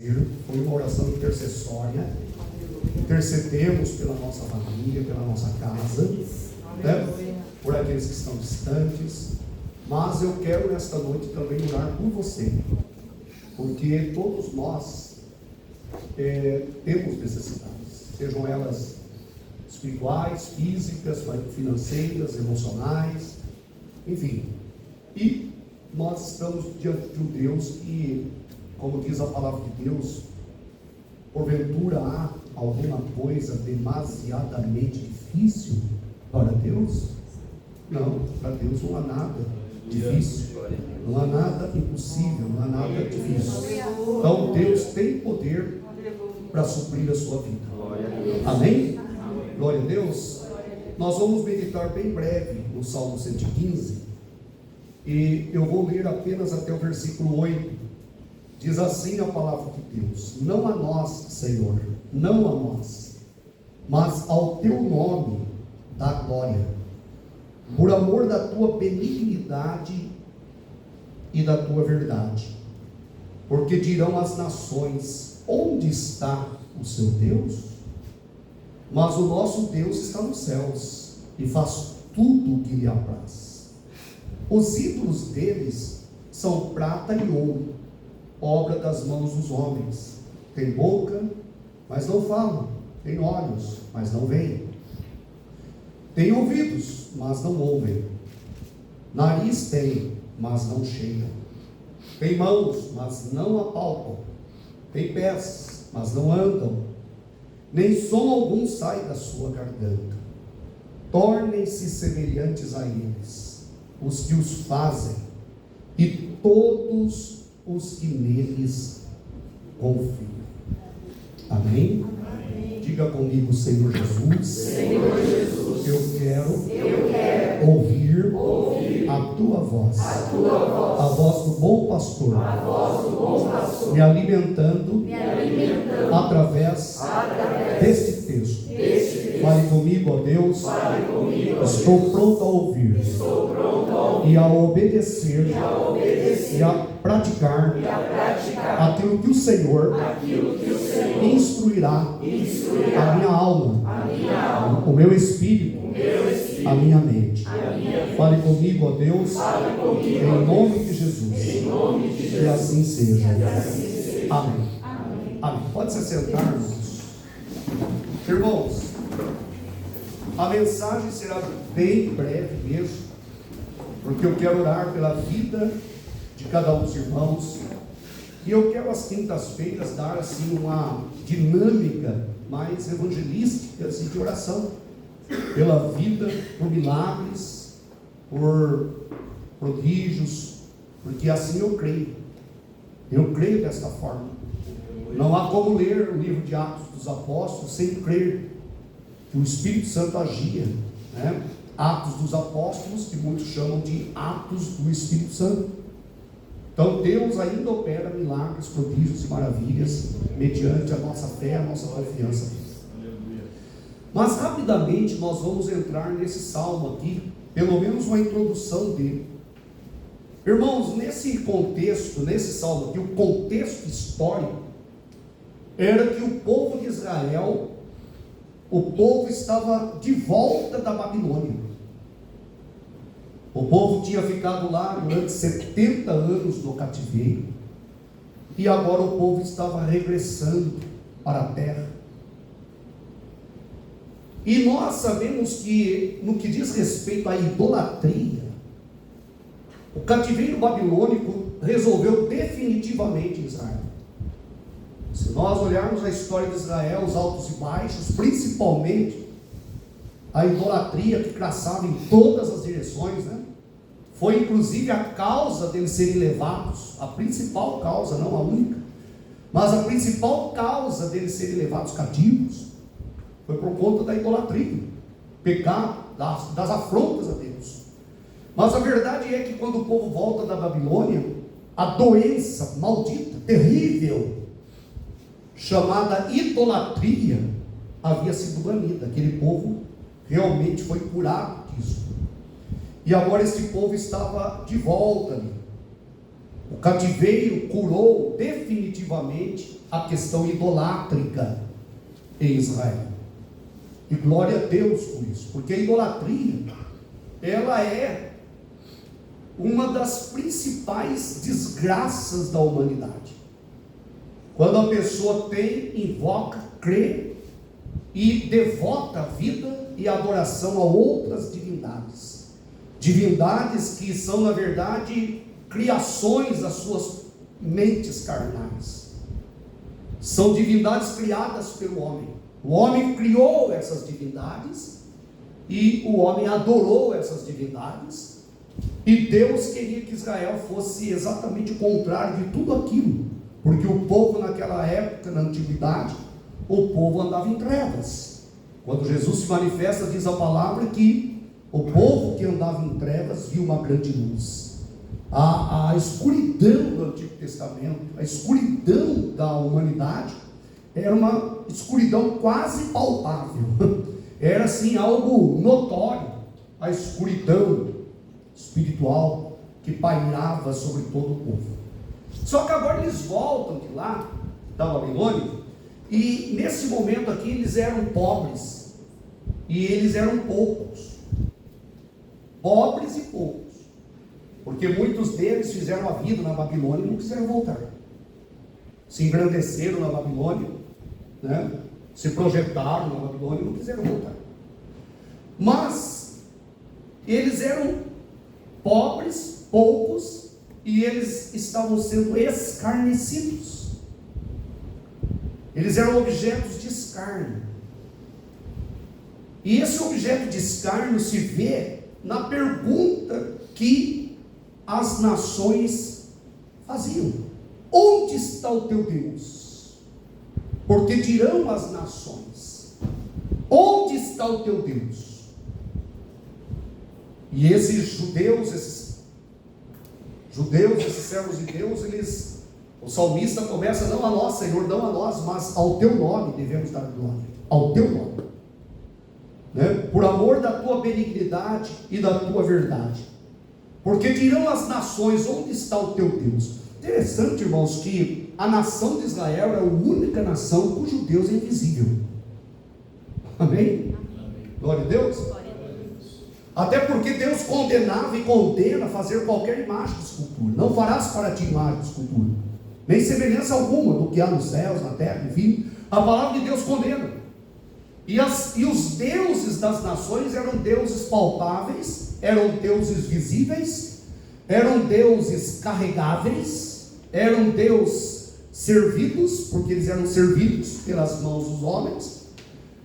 Foi uma oração intercessória. Intercedemos pela nossa família, pela nossa casa, né? Por aqueles que estão distantes. Mas eu quero nesta noite também orar por você, porque todos nós temos necessidades, sejam elas espirituais, físicas, financeiras, emocionais, enfim. E nós estamos diante de um Deus que, como diz a palavra de Deus, porventura há alguma coisa demasiadamente difícil para Deus? Não, para Deus não há nada difícil, não há nada impossível, não há nada difícil. Então Deus tem poder para suprir a sua vida. Amém? Glória a Deus. Nós vamos meditar bem breve no Salmo 115 e eu vou ler apenas até o versículo 8. Diz assim a palavra de Deus: não a nós, Senhor, não a nós, mas ao teu nome dá glória, por amor da tua benignidade e da tua verdade. Porque dirão as nações: onde está o seu Deus? Mas o nosso Deus está nos céus e faz tudo o que lhe apraz. Os ídolos deles são prata e ouro, obra das mãos dos homens. Tem boca, mas não falam. Tem olhos, mas não veem. Tem ouvidos, mas não ouvem. Nariz tem, mas não cheiram. Tem mãos, mas não apalpam. Tem pés, mas não andam. Nem som algum sai da sua garganta. Tornem-se semelhantes a eles os que os fazem, e todos os que neles confiam. Amém? Amém. Diga comigo: Senhor Jesus, Senhor Jesus, eu quero ouvir a tua voz, a voz do bom pastor, me alimentando através deste texto. Fale comigo, ó Deus. Estou pronto a ouvir e a obedecer e a praticar aquilo que o Senhor instruirá a minha alma, o meu espírito, a minha mente. Fale comigo, ó Deus, em nome de Jesus. E assim seja. Amém. Amém. Pode se sentar, irmãos. Irmãos, a mensagem será bem breve mesmo, porque eu quero orar pela vida de cada um dos irmãos. E eu quero às quintas-feiras dar assim uma dinâmica mais evangelística assim, de oração pela vida, por milagres, por prodígios, porque assim eu creio desta forma. Não há como ler o livro de Atos dos Apóstolos sem crer que o Espírito Santo agia, né? Atos dos Apóstolos, que muitos chamam de Atos do Espírito Santo. Então Deus ainda opera milagres, prodígios e maravilhas mediante a nossa fé, a nossa confiança. Mas rapidamente nós vamos entrar nesse salmo aqui, pelo menos uma introdução dele. Irmãos, nesse contexto, nesse salmo aqui, o contexto histórico era que o povo de Israel, o povo estava de volta da Babilônia. O povo tinha ficado lá durante 70 anos no cativeiro, e agora o povo estava regressando para a terra. E nós sabemos que, no que diz respeito à idolatria, o cativeiro babilônico resolveu definitivamente Israel. Se nós olharmos a história de Israel, os altos e baixos, principalmente a idolatria que crescava em todas as direções, né? Foi inclusive a causa deles serem levados, a principal causa, não a única, mas a principal causa deles serem levados cativos, foi por conta da idolatria, pecado, das afrontas a Deus. Mas a verdade é que quando o povo volta da Babilônia, a doença maldita, terrível, chamada idolatria, havia sido banida. Aquele povo realmente foi curado disso. E agora esse povo estava de volta ali. O cativeiro curou definitivamente a questão idolátrica em Israel. E glória a Deus por isso, porque a idolatria, ela é uma das principais desgraças da humanidade. Quando a pessoa invoca, crê e devota a vida e adoração a outras divindades. Divindades que são, na verdade, criações das suas mentes carnais. São divindades criadas pelo homem. O homem criou essas divindades e o homem adorou essas divindades. E Deus queria que Israel fosse exatamente o contrário de tudo aquilo, porque o povo naquela época, na antiguidade, o povo andava em trevas. Quando Jesus se manifesta, diz a palavra que o povo que andava em trevas viu uma grande luz. A escuridão do Antigo Testamento, a escuridão da humanidade, era uma escuridão quase palpável. Era assim algo notório, a escuridão espiritual que pairava sobre todo o povo. Só que agora eles voltam de lá, da Babilônia, e nesse momento aqui eles eram pobres, e eles eram poucos, pobres e poucos, porque muitos deles fizeram a vida na Babilônia e não quiseram voltar, se engrandeceram na Babilônia, né? Se projetaram na Babilônia e não quiseram voltar. Mas eles eram pobres, poucos, e eles estavam sendo escarnecidos. Eles eram objetos de escárnio. E esse objeto de escárnio se vê na pergunta que as nações faziam: onde está o teu Deus? Porque dirão as nações: onde está o teu Deus? E esses judeus, esses servos de Deus, o salmista começa: não a nós, Senhor, não a nós, mas ao teu nome devemos dar glória, ao teu nome, né? Por amor da tua benignidade e da tua verdade. Porque dirão as nações: onde está o teu Deus? Interessante, irmãos, que a nação de Israel é a única nação cujo Deus é invisível. Amém? Glória a Deus. Até porque Deus condenava e condena fazer qualquer imagem de escultura. Não farás para ti imagem de escultura, nem semelhança alguma do que há nos céus, na terra, enfim. A palavra de Deus condena. E os deuses das nações eram deuses palpáveis, eram deuses visíveis, eram deuses carregáveis, eram deuses servidos, porque eles eram servidos pelas mãos dos homens,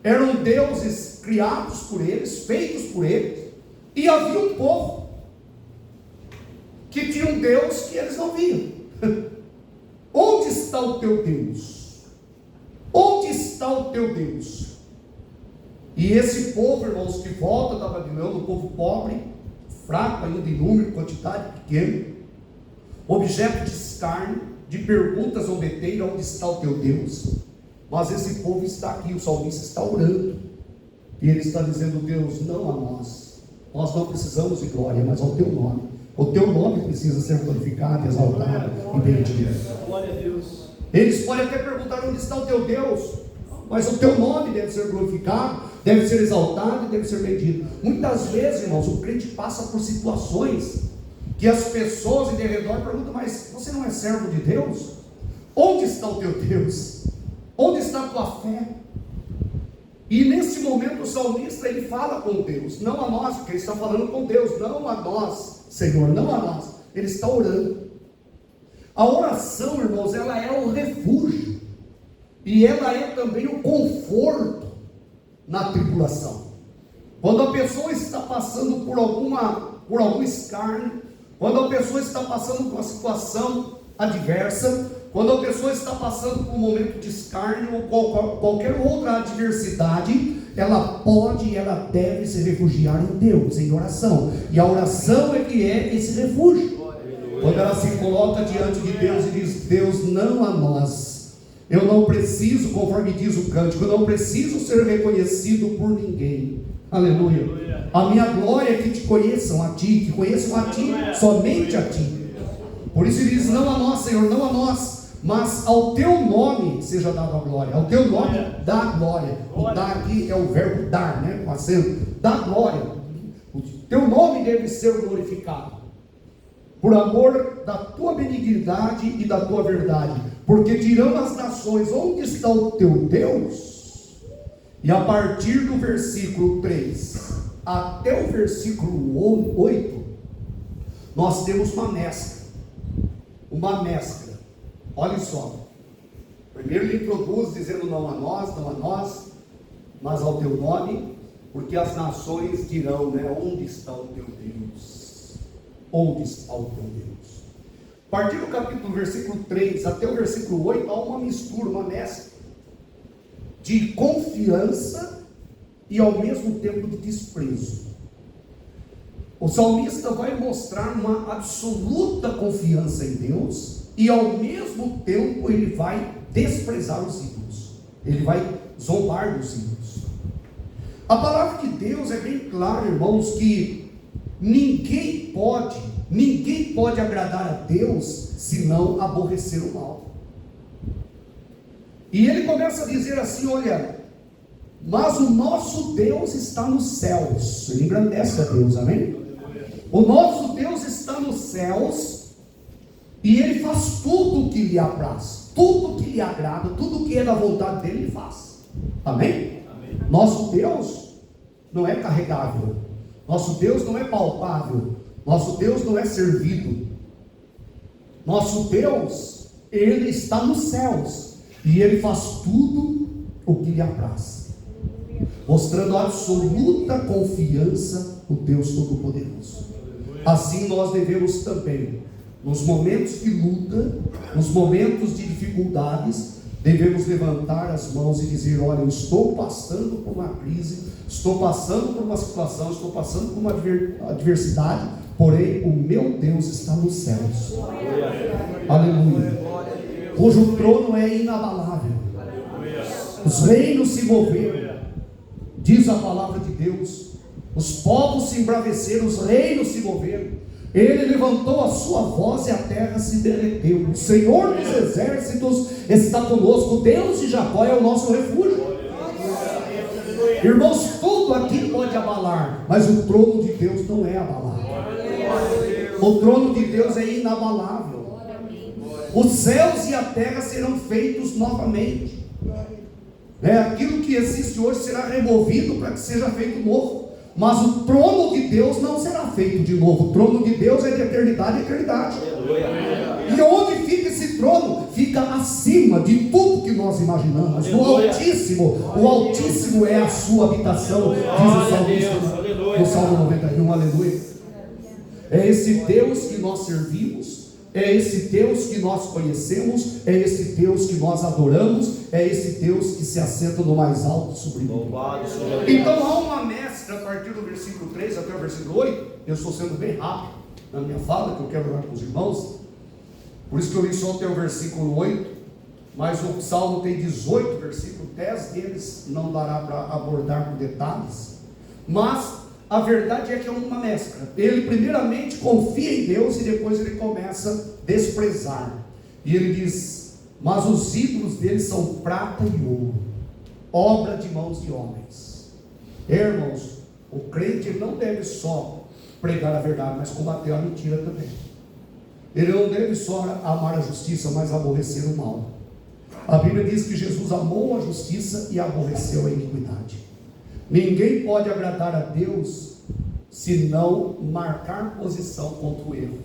eram deuses criados por eles, feitos por eles. E havia um povo que tinha um Deus que eles não viam. Onde está o teu Deus? Onde está o teu Deus? E esse povo, irmãos, que volta da Babilônia, um povo pobre, fraco ainda em número, quantidade pequena, objeto de escárnio, de perguntas zombeteiras: onde está o teu Deus? Mas esse povo está aqui, o salmista está orando, e ele está dizendo: Deus, não a nós não precisamos de glória, mas ao teu nome. O teu nome precisa ser glorificado, exaltado e bendito. Glória a Deus. Eles podem até perguntar: onde está o teu Deus? Mas o teu nome deve ser glorificado, deve ser exaltado e deve ser bendito. Muitas vezes, irmãos, o crente passa por situações que as pessoas em redor perguntam: mas você não é servo de Deus? Onde está o teu Deus? Onde está a tua fé? E nesse momento o salmista, ele fala com Deus, não a nós, porque ele está falando com Deus, não a nós, Senhor, não a nós. Ele está orando. A oração, irmãos, ela é o refúgio, e ela é também o conforto na tribulação. Quando a pessoa está passando por algum escárnio, quando a pessoa está passando por uma situação adversa, quando a pessoa está passando por um momento de escárnio ou qualquer outra adversidade, ela pode e ela deve se refugiar em Deus, em oração. E a oração é que é esse refúgio. Quando ela se coloca diante de Deus e diz: Deus, não a nós, eu não preciso, conforme diz o cântico, eu não preciso ser reconhecido por ninguém. Aleluia. A minha glória é que te conheçam a ti, que conheçam a ti, somente a ti. Por isso ele diz: não a nós, Senhor, não a nós, mas ao teu nome seja dada a glória. Ao teu nome dá glória. O dar aqui é o verbo dar, né? Com acento. Dá glória. O teu nome deve ser glorificado, por amor da tua benignidade e da tua verdade. Porque dirão as nações: onde está o teu Deus? E a partir do versículo 3 até o versículo 8, nós temos uma mescla. Uma mescla. Olha só. Primeiro ele introduz dizendo: não a nós, mas ao teu nome, porque as nações dirão, né, onde está o teu Deus? Onde está o teu Deus? A partir do capítulo versículo 3 até o versículo 8, há uma mistura, uma mescla de confiança e ao mesmo tempo de desprezo. O salmista vai mostrar uma absoluta confiança em Deus e ao mesmo tempo ele vai desprezar os ídolos, ele vai zombar dos ídolos. A palavra de Deus é bem clara, irmãos, que ninguém pode agradar a Deus senão aborrecer o mal. E ele começa a dizer assim: olha, mas o nosso Deus está nos céus. Ele engrandece a Deus, amém? O nosso Deus está nos céus e ele faz tudo o que lhe apraz, tudo o que lhe agrada, tudo o que é da vontade dele, ele faz, amém? Nosso Deus não é carregável, nosso Deus não é palpável, nosso Deus não é servido. Nosso Deus, ele está nos céus e ele faz tudo o que lhe apraz, mostrando absoluta confiança no Deus Todo-Poderoso. Assim nós devemos também, nos momentos de luta, nos momentos de dificuldades, devemos levantar as mãos e dizer: olha, eu estou passando por uma crise, estou passando por uma situação, estou passando por uma adversidade, porém o meu Deus está nos céus. Aleluia. Cujo trono é inabalável. Os reinos se moveram, diz a palavra de Deus. Os povos se embraveceram, os reinos se moveram. Ele levantou a sua voz e a terra se derreteu. O Senhor dos exércitos está conosco. O Deus de Jacó é o nosso refúgio. Irmãos, tudo aqui pode abalar, mas o trono de Deus não é abalável. O trono de Deus é inabalável. Os céus e a terra serão feitos novamente. Aquilo que existe hoje será removido para que seja feito novo. Mas o trono de Deus não será feito de novo. O trono de Deus é de eternidade a eternidade. E onde fica esse trono? Fica acima de tudo que nós imaginamos. No Altíssimo. O Altíssimo é a sua habitação, diz o salmista no Salmo 91. Aleluia. É esse Deus que nós servimos, é esse Deus que nós conhecemos, é esse Deus que nós adoramos, é esse Deus que se assenta no mais alto sublime. Então há uma mescla a partir do versículo 3 até o versículo 8. Eu estou sendo bem rápido na minha fala, que eu quero orar com os irmãos, por isso que eu li só até o versículo 8, mas o Salmo tem 18 versículos, 10 deles não dará para abordar com detalhes, mas a verdade é que é uma mescla. Ele primeiramente confia em Deus e depois ele começa a desprezar. E ele diz: mas os ídolos deles são prata e ouro, obra de mãos de homens. Irmãos, o crente ele não deve só pregar a verdade, mas combater a mentira também. Ele não deve só amar a justiça, mas aborrecer o mal. A Bíblia diz que Jesus amou a justiça e aborreceu a iniquidade. Ninguém pode agradar a Deus se não marcar posição contra o erro.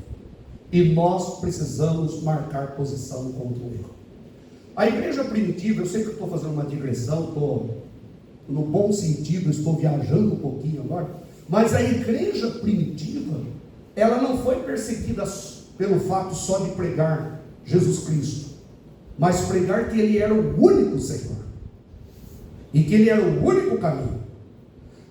E nós precisamos marcar posição contra o erro. A igreja primitiva, eu sei que eu estou fazendo uma digressão, estou no bom sentido, estou viajando um pouquinho agora, mas a igreja primitiva, ela não foi perseguida pelo fato só de pregar Jesus Cristo, mas pregar que Ele era o único Senhor, e que Ele era o único caminho.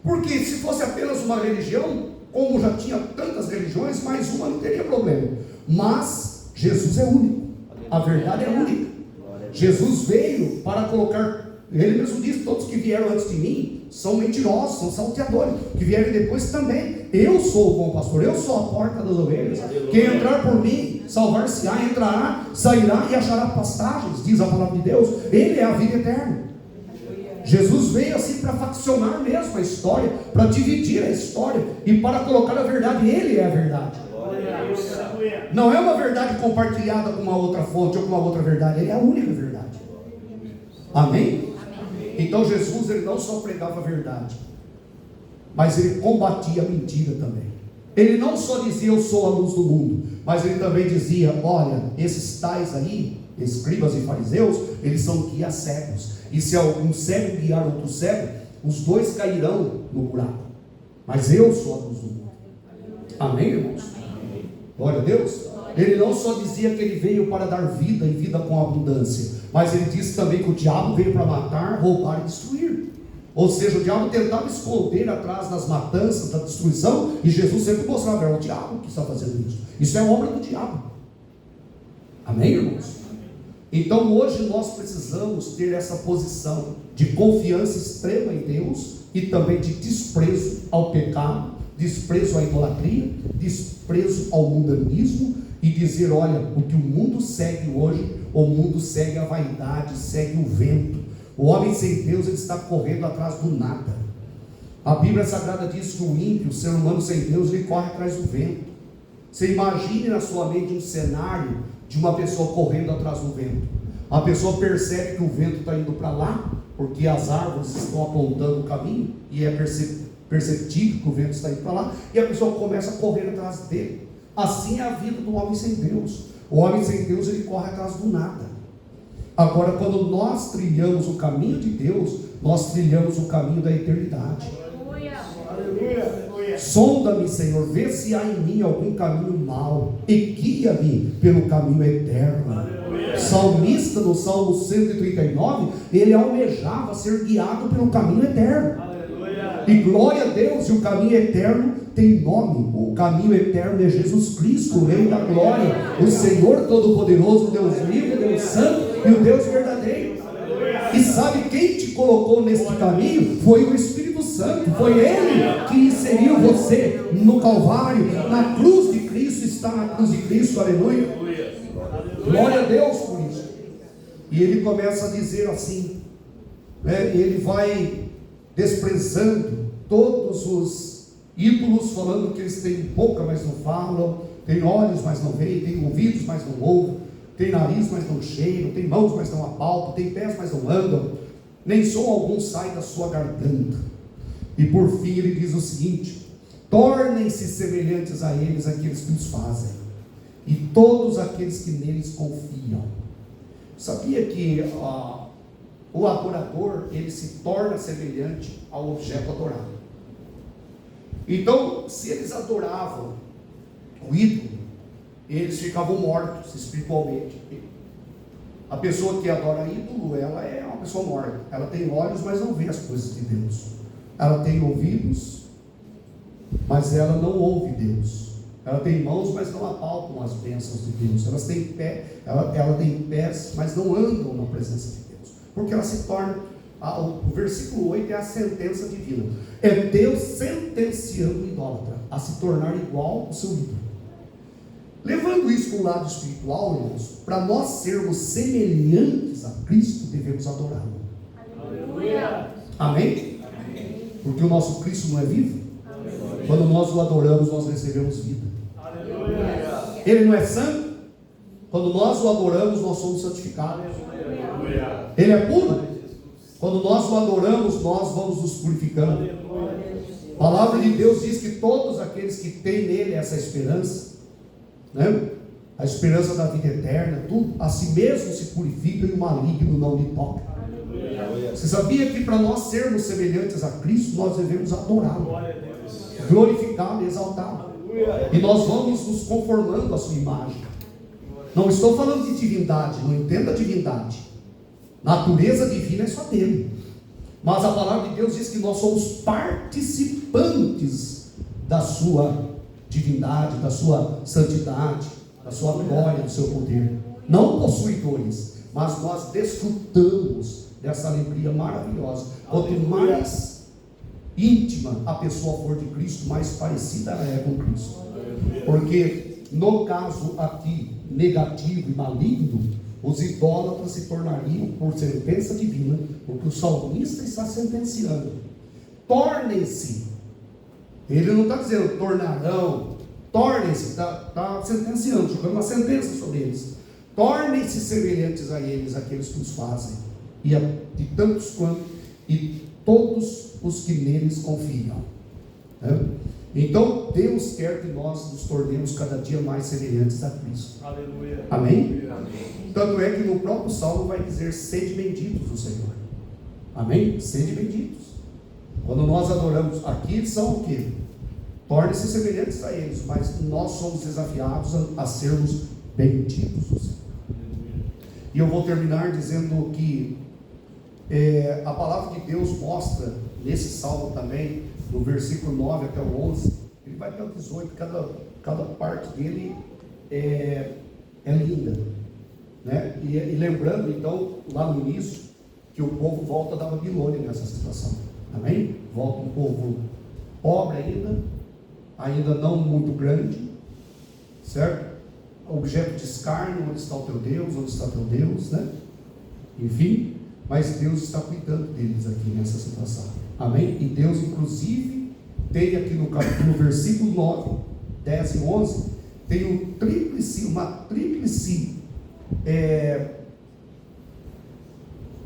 Porque se fosse apenas uma religião, como já tinha tantas religiões, mais uma não teria problema. Mas Jesus é único, a verdade é única. Jesus veio para colocar, Ele mesmo disse: todos que vieram antes de mim são mentirosos, são salteadores, que vierem depois também. Eu sou o bom pastor, eu sou a porta das ovelhas. Quem entrar por mim, salvar-se-á, entrará, sairá e achará pastagens, diz a palavra de Deus. Ele é a vida eterna. Jesus veio assim para faccionar mesmo a história, para dividir a história e para colocar a verdade. Ele é a verdade. Não é uma verdade compartilhada com uma outra fonte ou com uma outra verdade. Ele é a única verdade. Amém? Então Jesus, ele não só pregava a verdade, mas ele combatia a mentira também. Ele não só dizia eu sou a luz do mundo, mas ele também dizia, olha, esses tais aí, escribas e fariseus, eles são guias cegos. E se algum cego guiar outro cego, os dois cairão no buraco. Mas eu sou a luz do mundo. Amém, irmãos? Glória a Deus. Ele não só dizia que ele veio para dar vida e vida com abundância, mas ele disse também que o diabo veio para matar, roubar e destruir. Ou seja, o diabo tentava esconder atrás das matanças, da destruição, e Jesus sempre mostrava, é o diabo que está fazendo isso. Isso é obra do diabo. Amém, irmãos? Então hoje nós precisamos ter essa posição de confiança extrema em Deus e também de desprezo ao pecado, desprezo à idolatria, desprezo ao mundanismo, e dizer, olha, o que o mundo segue hoje, o mundo segue a vaidade, segue o vento. O homem sem Deus, ele está correndo atrás do nada. A Bíblia Sagrada diz que o ímpio, o ser humano sem Deus, ele corre atrás do vento. Você imagine na sua mente um cenário de uma pessoa correndo atrás do vento. A pessoa percebe que o vento está indo para lá, porque as árvores estão apontando o caminho, e é perceptível que o vento está indo para lá, e a pessoa começa a correr atrás dele. Assim é a vida do homem sem Deus. O homem sem Deus, ele corre atrás do nada. Agora, quando nós trilhamos o caminho de Deus, nós trilhamos o caminho da eternidade. Sonda-me, Senhor, vê se há em mim algum caminho mau e guia-me pelo caminho eterno. O salmista, no Salmo 139, ele almejava ser guiado pelo caminho eterno. E glória a Deus, e o caminho eterno tem nome. O caminho eterno é Jesus Cristo, o Rei da glória, o Senhor Todo-Poderoso, o Deus vivo, o Deus santo e o Deus verdadeiro. E sabe quem te colocou nesse caminho? Foi o Espírito Santo. Foi Ele que inseriu você no Calvário, na cruz de Cristo. Está na cruz de Cristo, aleluia. Glória a Deus por isso. E ele começa a dizer assim, né? Ele vai desprezando todos os ídolos, falando que eles têm boca, mas não falam, têm olhos, mas não veem, têm ouvidos, mas não ouvem, têm nariz, mas não cheiram, têm mãos, mas não apalpam, têm pés, mas não andam, nem som algum sai da sua garganta. E por fim ele diz o seguinte: tornem-se semelhantes a eles aqueles que os fazem, e todos aqueles que neles confiam. Sabia que o adorador, ele se torna semelhante ao objeto adorado. Então, se eles adoravam o ídolo, eles ficavam mortos espiritualmente. A pessoa que adora ídolo, ela é uma pessoa morta. Ela tem olhos, mas não vê as coisas de Deus. Ela tem ouvidos, mas ela não ouve Deus. Ela tem mãos, mas não apalpam as bênçãos de Deus. Ela tem pés, mas não andam na presença de Deus. Porque ela se torna, o versículo 8 é a sentença divina. É Deus sentenciando o idólatra a se tornar igual ao seu ídolo. Levando isso para o lado espiritual, irmãos, para nós sermos semelhantes a Cristo, devemos adorá-lo. Aleluia. Amém? Amém? Porque o nosso Cristo não é vivo? Amém. Quando nós o adoramos, nós recebemos vida. Aleluia. Ele não é santo? Quando nós o adoramos, nós somos santificados. Aleluia. Ele é puro? Quando nós o adoramos, nós vamos nos purificando. A palavra de Deus diz que todos aqueles que têm nele essa esperança, né? A esperança da vida eterna, tudo, a si mesmo se purifica e o maligno não lhe toca. Você sabia que para nós sermos semelhantes a Cristo, nós devemos adorá-lo, glorificá-lo e exaltá-lo, e nós vamos nos conformando à sua imagem. Não estou falando de divindade, não entenda divindade, natureza divina é só dele, mas a palavra de Deus diz que nós somos participantes da sua divindade, da sua santidade, da sua glória, do seu poder. Não possuidores, mas nós desfrutamos dessa alegria maravilhosa. Quanto mais íntima a pessoa for de Cristo, mais parecida ela é com Cristo. Porque no caso aqui negativo e maligno, os idólatras se tornariam, por sentença divina, porque o salmista está sentenciando, tornem-se, ele não está dizendo tornarão, tornem-se, está sentenciando, jogando uma sentença sobre eles, tornem-se semelhantes a eles, aqueles que os fazem, e tantos quanto, e todos os que neles confiam, né? Então Deus quer que nós nos tornemos cada dia mais semelhantes a Cristo. Aleluia. Amém? Amém. Tanto é que no próprio Salmo vai dizer: sede benditos do Senhor. Amém? Sede benditos. Quando nós adoramos aqui, são o quê? Tornem-se semelhantes a eles, mas nós somos desafiados a sermos benditos do Senhor. E eu vou terminar dizendo que a palavra de Deus mostra nesse salmo também, no versículo 9 até o 11, ele vai até o 18, cada parte dele é linda, né? E lembrando então, lá no início, que o povo volta da Babilônia nessa situação, amém? Volta um povo pobre ainda não muito grande, certo? Objeto de escárnio: onde está o teu Deus, onde está o teu Deus, né? Enfim, mas Deus está cuidando deles aqui nessa situação, amém? E Deus inclusive tem aqui no versículo 9, 10 e 11, tem uma tríplice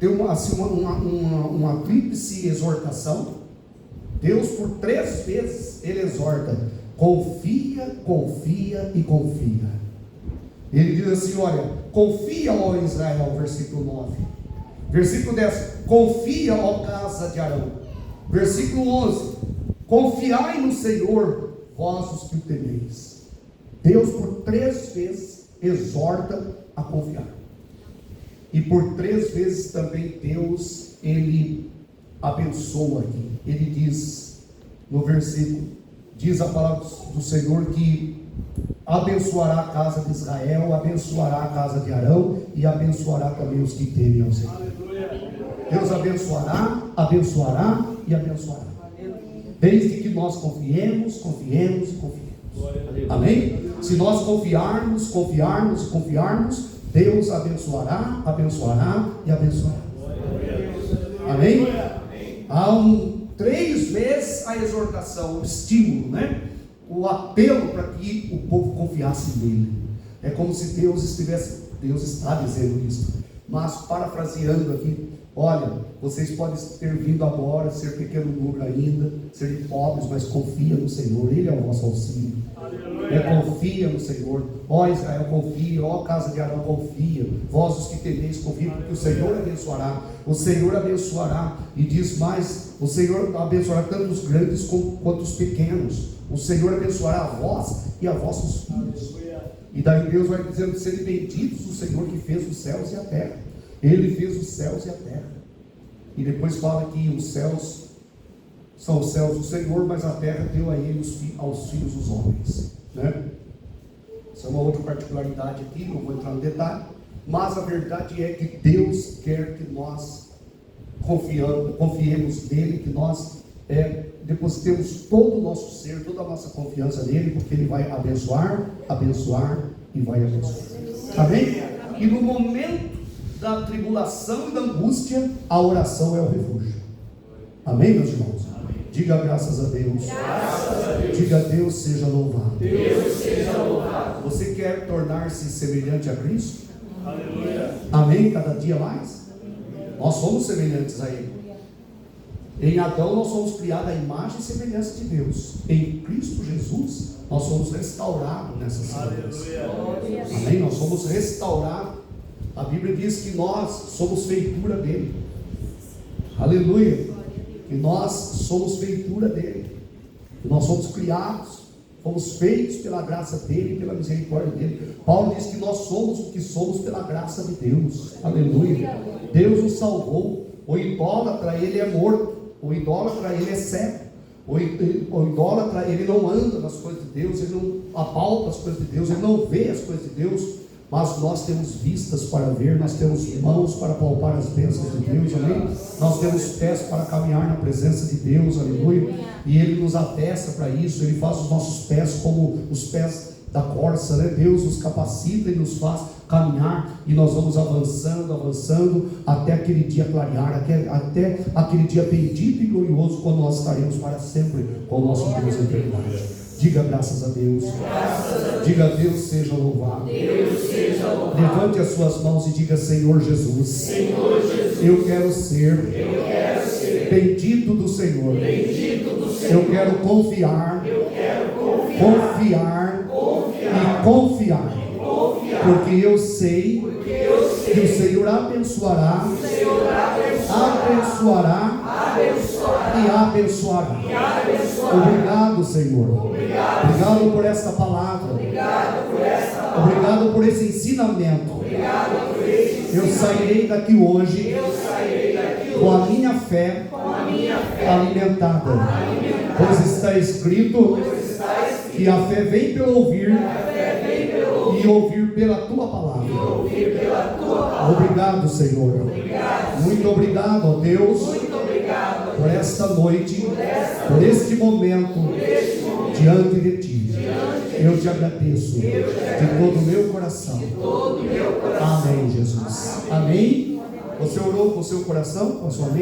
tem uma tríplice exortação. Deus por 3 vezes ele exorta: confia, confia e confia. Ele diz assim: olha, confia, ó Israel, versículo 9. Versículo 10: confia, ó casa de Arão. Versículo 11: confiai no Senhor, vós os que o temeis. Deus por 3 vezes exorta a confiar. E por 3 vezes também Deus, ele abençoa aqui. Ele diz no versículo, diz a palavra do Senhor que abençoará a casa de Israel, abençoará a casa de Arão e abençoará também os que temem ao Senhor. Deus abençoará e abençoará, desde que nós confiemos e confiemos. Amém? Se nós confiarmos, Deus abençoará e abençoará. Amém? Há 3 vezes a exortação, o estímulo, né? O apelo para que o povo confiasse nele. É como se Deus está dizendo isso. Mas parafraseando aqui, olha, vocês podem ter vindo agora, ser pequeno número ainda, serem pobres, mas confia no Senhor, Ele é o vosso auxílio. Confia no Senhor, ó Israel, confia, ó casa de Arão, confia, vós os que temeis, confia, porque o Senhor abençoará, e diz mais: o Senhor abençoará tanto os grandes quanto os pequenos, o Senhor abençoará a vós e a vossos filhos. E daí Deus vai dizendo: sede benditos o Senhor que fez os céus e a terra. Ele fez os céus e a terra. E depois fala que os céus são os céus do Senhor, mas a terra deu a ele aos filhos dos homens, né? Isso é uma outra particularidade aqui, não vou entrar no detalhe, mas a verdade é que Deus quer que nós confiemos nele, que nós depositemos todo o nosso ser, toda a nossa confiança nele, porque ele vai abençoar e vai abençoar. Amém? E no momento da tribulação e da angústia, a oração é o refúgio. Amém, meus irmãos? Diga graças a Deus. Diga Deus seja louvado. Você quer tornar-se semelhante a Cristo? Aleluia. Amém? Cada dia mais? Nós somos semelhantes a Ele. Em Adão nós somos criados à imagem e semelhança de Deus. Em Cristo Jesus nós somos restaurados nessa semelhança. Amém? Nós somos restaurados. A Bíblia diz que nós somos feitura dele. Aleluia. Que nós somos feitura dele. Que nós somos criados, fomos feitos pela graça dele e pela misericórdia dele. Paulo diz que nós somos o que somos pela graça de Deus. Aleluia. Deus nos salvou. O idólatra, ele é morto. O idólatra, ele é cego. O idólatra, ele não anda nas coisas de Deus, ele não apalpa as coisas de Deus, ele não vê as coisas de Deus. Mas nós temos vistas para ver, nós temos mãos para palpar as bênçãos de Deus, amém? Nós temos pés para caminhar na presença de Deus, aleluia, e Ele nos adestra para isso. Ele faz os nossos pés como os pés da corça, né? Deus nos capacita e nos faz caminhar, e nós vamos avançando, até aquele dia clarear, até aquele dia bendito e glorioso, quando nós estaremos para sempre com o nosso Deus na eternidade. Diga graças a Deus. Diga Deus seja louvado. Levante as suas mãos e diga: Senhor Jesus, eu quero ser bendito do Senhor. Eu quero confiar e confiar, porque eu sei que o Senhor abençoará e abençoará. Obrigado, Senhor. Obrigado por esta palavra. Obrigado por esse ensinamento. Eu sairei daqui hoje com a minha fé alimentada, pois está escrito que a fé vem pelo ouvir e ouvir pela tua palavra. Obrigado, Senhor. Muito obrigado, ó Deus, por esta noite, por este momento diante de ti. Eu te agradeço de todo o meu coração. Amém, Jesus. Amém. Você orou com o seu coração, com a sua mente?